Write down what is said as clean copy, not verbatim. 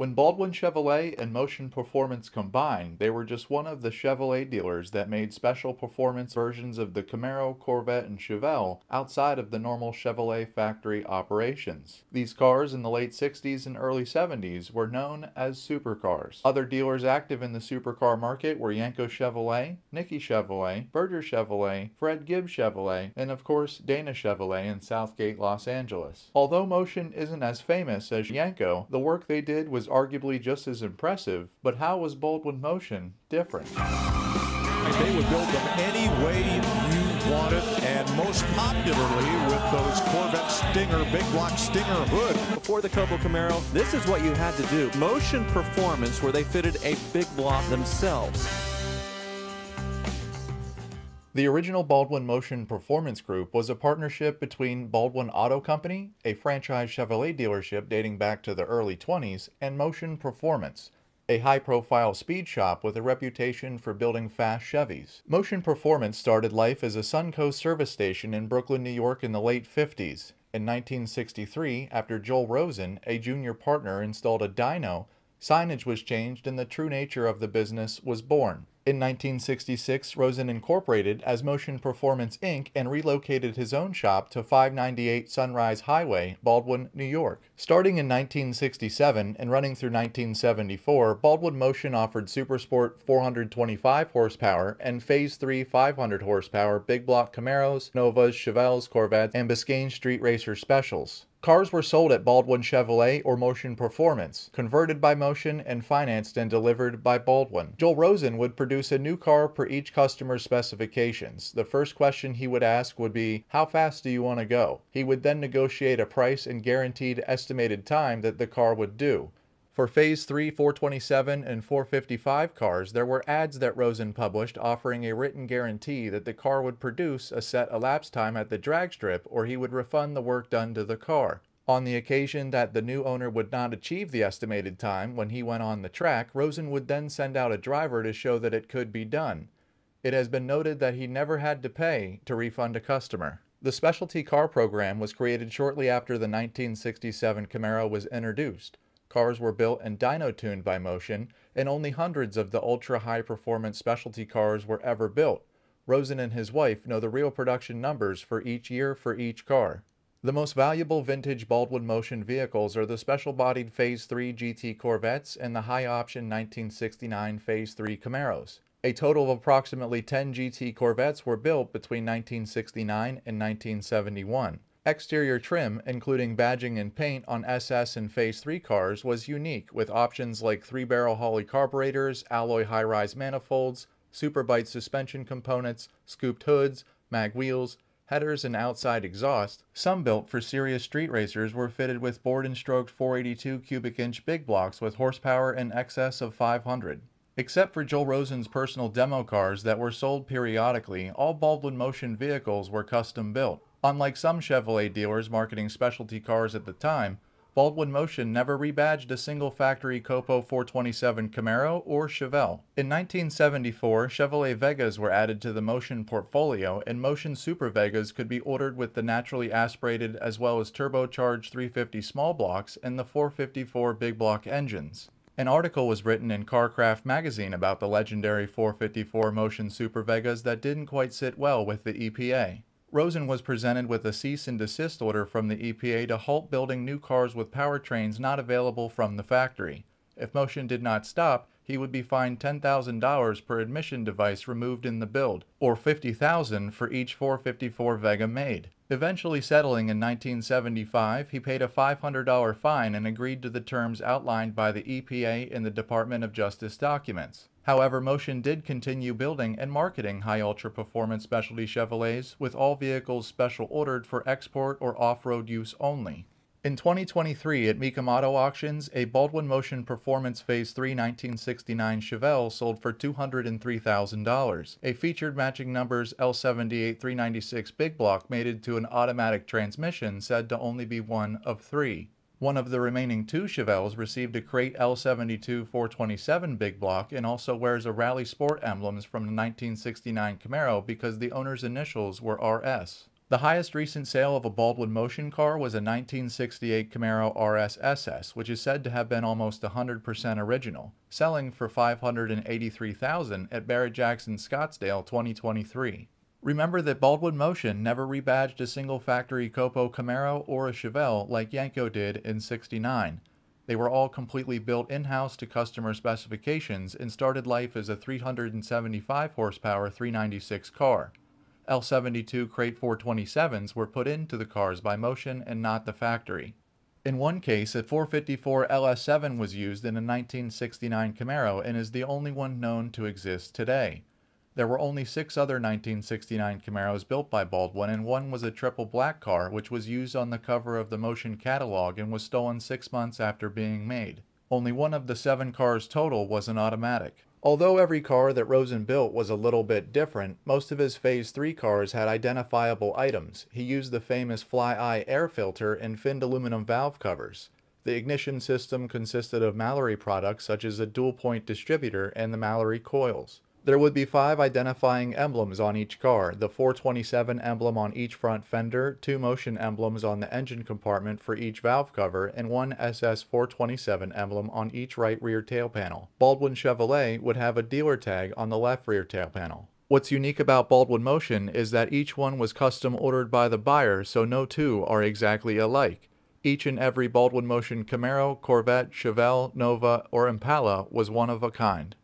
When Baldwin Chevrolet and Motion Performance combined, they were just one of the Chevrolet dealers that made special performance versions of the Camaro, Corvette, and Chevelle outside of the normal Chevrolet factory operations. These cars in the late 60s and early 70s were known as supercars. Other dealers active in the supercar market were Yanko Chevrolet, Nicky Chevrolet, Berger Chevrolet, Fred Gibbs Chevrolet, and of course Dana Chevrolet in Southgate, Los Angeles. Although Motion isn't as famous as Yanko, the work they did was arguably just as impressive, but how was Baldwin-Motion different? They would build them any way you wanted, and most popularly with those Corvette Stinger, big block Stinger hood. Before the Copo Camaro, this is what you had to do. Motion Performance, where they fitted a big block themselves. The original Baldwin Motion Performance Group was a partnership between Baldwin Auto Company, a franchise Chevrolet dealership dating back to the early 20s, and Motion Performance, a high-profile speed shop with a reputation for building fast Chevys. Motion Performance started life as a Suncoast service station in Brooklyn, New York in the late 50s. In 1963, after Joel Rosen, a junior partner, installed a dyno, signage was changed and the true nature of the business was born. In 1966, Rosen incorporated as Motion Performance Inc. and relocated his own shop to 598 Sunrise Highway, Baldwin, New York. Starting in 1967 and running through 1974, Baldwin Motion offered Supersport 425 horsepower and Phase 3 500 horsepower big block Camaros, Novas, Chevelles, Corvettes, and Biscayne Street Racer Specials. Cars were sold at Baldwin Chevrolet or Motion Performance, converted by Motion and financed and delivered by Baldwin. Joel Rosen would produce a new car per each customer's specifications. The first question he would ask would be, "How fast do you want to go?" He would then negotiate a price and guaranteed estimated time that the car would do. For Phase 3 427 and 455 cars, there were ads that Rosen published offering a written guarantee that the car would produce a set elapsed time at the drag strip or he would refund the work done to the car. On the occasion that the new owner would not achieve the estimated time when he went on the track, Rosen would then send out a driver to show that it could be done. It has been noted that he never had to pay to refund a customer. The specialty car program was created shortly after the 1967 Camaro was introduced. Cars were built and dyno-tuned by Motion, and only hundreds of the ultra-high-performance specialty cars were ever built. Rosen and his wife know the real production numbers for each year for each car. The most valuable vintage Baldwin Motion vehicles are the special-bodied Phase 3 GT Corvettes and the high-option 1969 Phase 3 Camaros. A total of approximately 10 GT Corvettes were built between 1969 and 1971. Exterior trim, including badging and paint on SS and Phase 3 cars, was unique, with options like 3-barrel Holley carburetors, alloy high-rise manifolds, Superbite suspension components, scooped hoods, mag wheels, headers, and outside exhaust. Some built for serious street racers were fitted with bored and stroked 482 cubic inch big blocks with horsepower in excess of 500. Except for Joel Rosen's personal demo cars that were sold periodically, all Baldwin Motion vehicles were custom built. Unlike some Chevrolet dealers marketing specialty cars at the time, Baldwin Motion never rebadged a single factory Copo 427 Camaro or Chevelle. In 1974, Chevrolet Vegas were added to the Motion portfolio, and Motion Super Vegas could be ordered with the naturally aspirated as well as turbocharged 350 small blocks and the 454 big block engines. An article was written in CarCraft magazine about the legendary 454 Motion Super Vegas that didn't quite sit well with the EPA. Rosen was presented with a cease and desist order from the EPA to halt building new cars with powertrains not available from the factory. If Motion did not stop, he would be fined $10,000 per admission device removed in the build, or $50,000 for each 454 Vega made. Eventually settling in 1975, he paid a $500 fine and agreed to the terms outlined by the EPA in the Department of Justice documents. However, Motion did continue building and marketing high ultra-performance specialty Chevrolets, with all vehicles special ordered for export or off-road use only. In 2023 at Mecum Auto Auctions, a Baldwin Motion Performance Phase 3 1969 Chevelle sold for $203,000. A featured matching numbers L78 396 big block mated to an automatic transmission said to only be one of 3. One of the remaining 2 Chevelles received a crate L72 427 big block and also wears a Rally Sport emblems from the 1969 Camaro because the owner's initials were RS. The highest recent sale of a Baldwin Motion car was a 1968 Camaro RS SS, which is said to have been almost 100% original, selling for $583,000 at Barrett-Jackson Scottsdale 2023. Remember that Baldwin Motion never rebadged a single factory Copo Camaro or a Chevelle like Yanko did in '69. They were all completely built in-house to customer specifications and started life as a 375 horsepower 396 car. L72 Crate 427s were put into the cars by Motion and not the factory. In one case, a 454 LS7 was used in a 1969 Camaro and is the only one known to exist today. There were only 6 other 1969 Camaros built by Baldwin, and one was a triple black car which was used on the cover of the Motion catalog and was stolen 6 months after being made. Only one of the 7 cars total was an automatic. Although every car that Rosen built was a little bit different, most of his Phase 3 cars had identifiable items. He used the famous fly-eye air filter and finned aluminum valve covers. The ignition system consisted of Mallory products such as a dual-point distributor and the Mallory coils. There would be 5 identifying emblems on each car, the 427 emblem on each front fender, 2 Motion emblems on the engine compartment for each valve cover, and 1 SS 427 emblem on each right rear tail panel. Baldwin Chevrolet would have a dealer tag on the left rear tail panel. What's unique about Baldwin Motion is that each one was custom ordered by the buyer, so no two are exactly alike. Each and every Baldwin Motion Camaro, Corvette, Chevelle, Nova, or Impala was one of a kind.